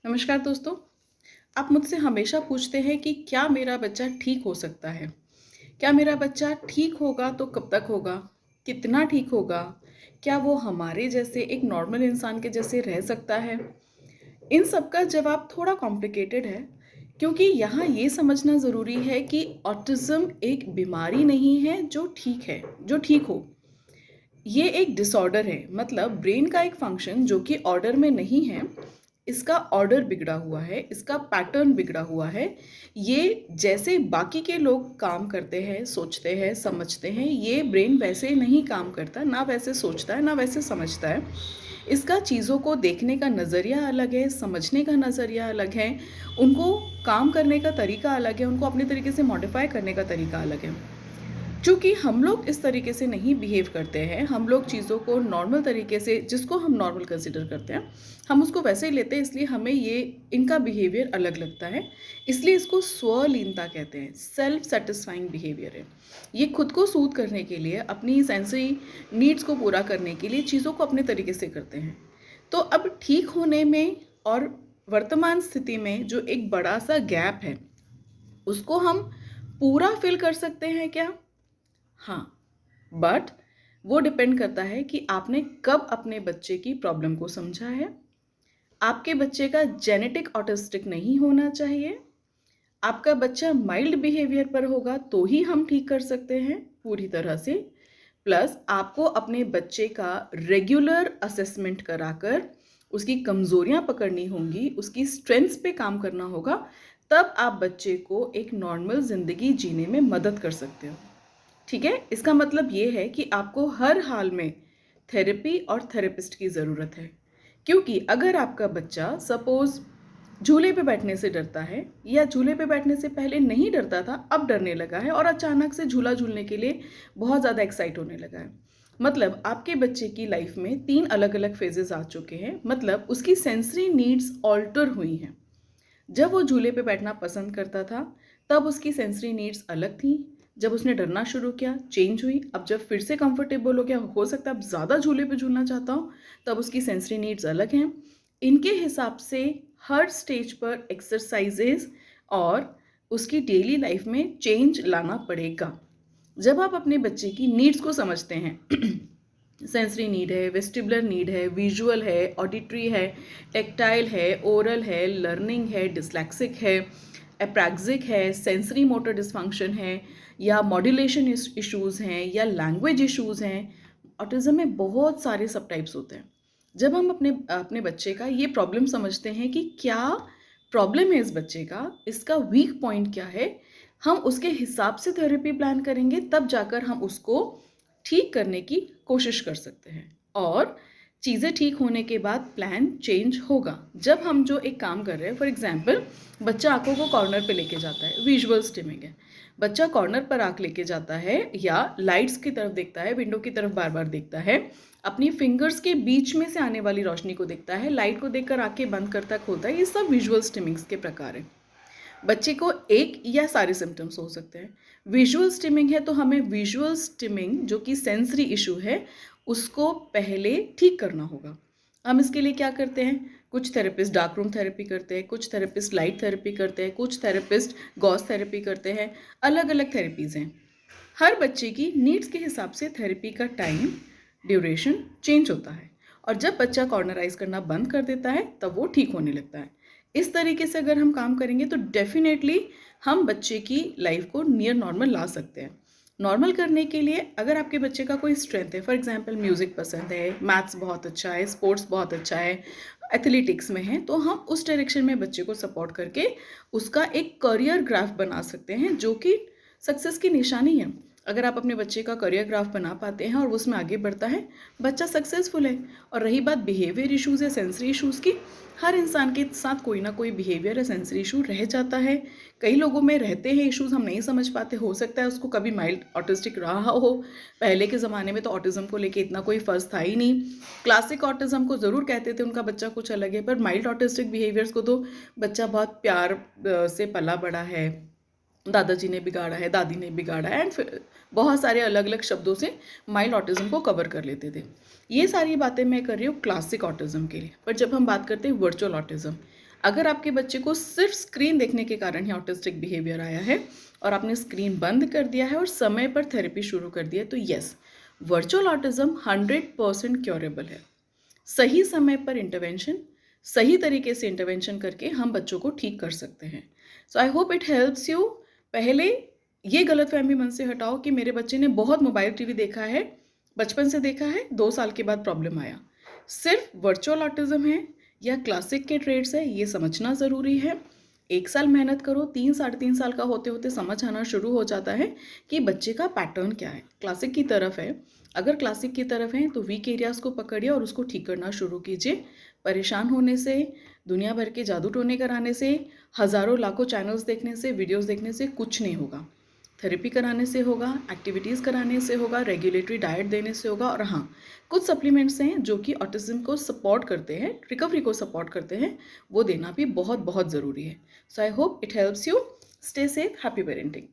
नमस्कार दोस्तों। आप मुझसे हमेशा पूछते हैं कि क्या मेरा बच्चा ठीक हो सकता है? क्या मेरा बच्चा ठीक होगा तो कब तक होगा? कितना ठीक होगा? क्या वो हमारे जैसे एक नॉर्मल इंसान के जैसे रह सकता है? इन सब का जवाब थोड़ा कॉम्प्लिकेटेड है, क्योंकि यहाँ ये समझना ज़रूरी है कि ऑटिज़्म एक बीमारी नहीं है जो ठीक हो। ये एक डिसऑर्डर है, मतलब ब्रेन का एक फंक्शन जो कि ऑर्डर में नहीं है, इसका ऑर्डर बिगड़ा हुआ है, इसका पैटर्न बिगड़ा हुआ है। ये जैसे बाकी के लोग काम करते हैं, सोचते हैं, समझते हैं, ये ब्रेन वैसे नहीं काम करता, ना वैसे सोचता है, ना वैसे समझता है। इसका चीज़ों को देखने का नज़रिया अलग है, समझने का नज़रिया अलग है, उनको काम करने का तरीका अलग है, उनको अपने तरीके से मॉडिफ़ाई करने का तरीका अलग है। चूँकि हम लोग इस तरीके से नहीं बिहेव करते हैं, हम लोग चीज़ों को नॉर्मल तरीके से जिसको हम नॉर्मल कंसिडर करते हैं, हम उसको वैसे ही लेते हैं, इसलिए हमें ये इनका बिहेवियर अलग लगता है। इसलिए इसको स्वलीनता कहते हैं, सेल्फ सैटिस्फाइंग बिहेवियर है। ये खुद को सूद करने के लिए, अपनी सेंसरी नीड्स को पूरा करने के लिए चीज़ों को अपने तरीके से करते हैं। तो अब ठीक होने में और वर्तमान स्थिति में जो एक बड़ा-सा गैप है, उसको हम पूरा फ़िल कर सकते हैं क्या? हाँ, बट वो डिपेंड करता है कि आपने कब अपने बच्चे की प्रॉब्लम को समझा है। आपके बच्चे का जेनेटिक ऑटिस्टिक नहीं होना चाहिए। आपका बच्चा माइल्ड बिहेवियर पर होगा तो ही हम ठीक कर सकते हैं पूरी तरह से। प्लस आपको अपने बच्चे का रेगुलर असेसमेंट कराकर उसकी कमज़ोरियाँ पकड़नी होंगी, उसकी स्ट्रेंथ्स पे काम करना होगा, तब आप बच्चे को एक नॉर्मल ज़िंदगी जीने में मदद कर सकते हो। ठीक है? इसका मतलब ये है कि आपको हर हाल में थेरेपी और थेरेपिस्ट की ज़रूरत है। क्योंकि अगर आपका बच्चा सपोज़ झूले पे बैठने से डरता है, या झूले पे बैठने से पहले नहीं डरता था, अब डरने लगा है और अचानक से झूला झूलने के लिए बहुत ज़्यादा एक्साइट होने लगा है। मतलब आपके बच्चे की लाइफ में 3 अलग-अलग फ़ेज़ेज़ आ चुके हैं, मतलब उसकी सेंसरी नीड्स ऑल्टर हुई हैं। जब वो झूले पे बैठना पसंद करता था, तब उसकी सेंसरी नीड्स अलग थीं। जब उसने डरना शुरू किया, चेंज हुई। अब जब फिर से कंफर्टेबल हो गया, हो सकता है अब ज़्यादा झूले पे झूलना चाहता हो, तब उसकी सेंसरी नीड्स अलग हैं। इनके हिसाब से हर स्टेज पर एक्सरसाइजेज़ और उसकी डेली लाइफ में चेंज लाना पड़ेगा। जब आप अपने बच्चे की नीड्स को समझते हैं, सेंसरी नीड है, वेस्टिबुलर नीड है, विजुअल है, ऑडिटरी है, टेक्टाइल है, ओरल है, लर्निंग है, डिस्लेक्सिक है, एप्रैक्सिक है, सेंसरी मोटर डिसफंक्शन है, या मॉड्यूलेशन इश्यूज़ हैं, या लैंग्वेज इश्यूज़ हैं। ऑटिज़म में बहुत सारे सब टाइप्स होते हैं। जब हम अपने अपने बच्चे का ये प्रॉब्लम समझते हैं कि क्या प्रॉब्लम है इस बच्चे का, इसका वीक पॉइंट क्या है, हम उसके हिसाब से थेरेपी प्लान करेंगे, तब जाकर हम उसको ठीक करने की कोशिश कर सकते हैं। और चीज़ें ठीक होने के बाद प्लान चेंज होगा। जब हम जो एक काम कर रहे हैं, फॉर एग्जांपल बच्चा आँखों को कॉर्नर पे लेके जाता है, विजुअल स्टिमिंग है। बच्चा कॉर्नर पर आँख लेके जाता है या लाइट्स की तरफ देखता है, विंडो की तरफ बार-बार देखता है, अपनी फिंगर्स के बीच में से आने वाली रोशनी को देखता है, लाइट को देखकर आँखें बंद करता खोलता है, ये सब विजुअल स्टिमिंग्स के प्रकार हैं। बच्चे को एक या सारे सिम्पटम्स हो सकते हैं। विजुअल स्टिमिंग है तो हमें विजुअल स्टिमिंग जो कि सेंसरी इशू है, उसको पहले ठीक करना होगा। हम इसके लिए क्या करते हैं? कुछ थेरेपिस्ट डार्क रूम थेरेपी करते हैं, कुछ थेरेपिस्ट लाइट थेरेपी करते हैं, कुछ थेरेपिस्ट गॉस थेरेपी करते हैं। अलग-अलग थेरेपीज़ हैं। हर बच्चे की नीड्स के हिसाब से थेरेपी का टाइम, ड्यूरेशन चेंज होता है, और जब बच्चा कॉर्नराइज़ करना बंद कर देता है, तब वो ठीक होने लगता है। इस तरीके से अगर हम काम करेंगे तो डेफ़िनेटली हम बच्चे की लाइफ़ को नियर नॉर्मल ला सकते हैं। नॉर्मल करने के लिए अगर आपके बच्चे का कोई स्ट्रेंथ है, फॉर एग्ज़ाम्पल म्यूज़िक पसंद है, मैथ्स बहुत अच्छा है, स्पोर्ट्स बहुत अच्छा है, एथलेटिक्स में है, तो हम उस डायरेक्शन में बच्चे को सपोर्ट करके उसका एक करियर ग्राफ बना सकते हैं, जो कि सक्सेस की निशानी है। अगर आप अपने बच्चे का करियर ग्राफ बना पाते हैं और वो उसमें आगे बढ़ता है, बच्चा सक्सेसफुल है। और रही बात बिहेवियर इश्यूज़ या सेंसरी इश्यूज़ की, हर इंसान के साथ कोई ना कोई बिहेवियर या सेंसरी इशू रह जाता है। कई लोगों में रहते हैं इश्यूज़, हम नहीं समझ पाते, हो सकता है उसको कभी माइल्ड ऑटिस्टिक रहा हो। पहले के ज़माने में तो ऑटिज़्म को लेके इतना कोई फ़र्ज़ था ही नहीं। क्लासिक ऑटिज़्म को ज़रूर कहते थे उनका बच्चा कुछ अलग है, पर माइल्ड ऑटिस्टिक बिहेवियर्स को तो बच्चा बहुत प्यार से पला बड़ा है, दादाजी ने बिगाड़ा है, दादी ने बिगाड़ा है, एंड फिर बहुत सारे अलग-अलग शब्दों से माइल्ड ऑटिज़्म को कवर कर लेते थे। ये सारी बातें मैं कर रही हूँ क्लासिक ऑटिज़्म के लिए। पर जब हम बात करते हैं वर्चुअल ऑटिज़्म, अगर आपके बच्चे को सिर्फ स्क्रीन देखने के कारण ही ऑटिस्टिक बिहेवियर आया है और आपने स्क्रीन बंद कर दिया है और समय पर थेरेपी शुरू कर दिया है, तो यस, वर्चुअल ऑटिज्म 100% क्योरेबल है। सही समय पर इंटरवेंशन, सही तरीके से इंटरवेंशन करके हम बच्चों को ठीक कर सकते हैं। So I hope it helps you. पहले ये गलतफहमी मन से हटाओ कि मेरे बच्चे ने बहुत मोबाइल टीवी देखा है, बचपन से देखा है, 2 साल के बाद प्रॉब्लम आया। सिर्फ वर्चुअल ऑटिज्म है या क्लासिक के ट्रेड्स है, ये समझना ज़रूरी है। 1 साल मेहनत करो, 3 साढ़े 3 साल का होते-होते समझ आना शुरू हो जाता है कि बच्चे का पैटर्न क्या है। क्लासिक की तरफ है, अगर क्लासिक की तरफ हैं तो वीक एरियाज़ को पकड़िए और उसको ठीक करना शुरू कीजिए। परेशान होने से, दुनिया भर के जादू टोने कराने से, हज़ारों लाखों चैनल्स देखने से, वीडियोज़ देखने से कुछ नहीं होगा। थेरेपी कराने से होगा, एक्टिविटीज़ कराने से होगा, रेगुलेटरी डाइट देने से होगा और हाँ, कुछ सप्लीमेंट्स हैं जो कि ऑटिज़्म को सपोर्ट करते हैं, रिकवरी को सपोर्ट करते हैं, वो देना भी बहुत बहुत ज़रूरी है। So I hope it helps you. Stay safe, happy parenting.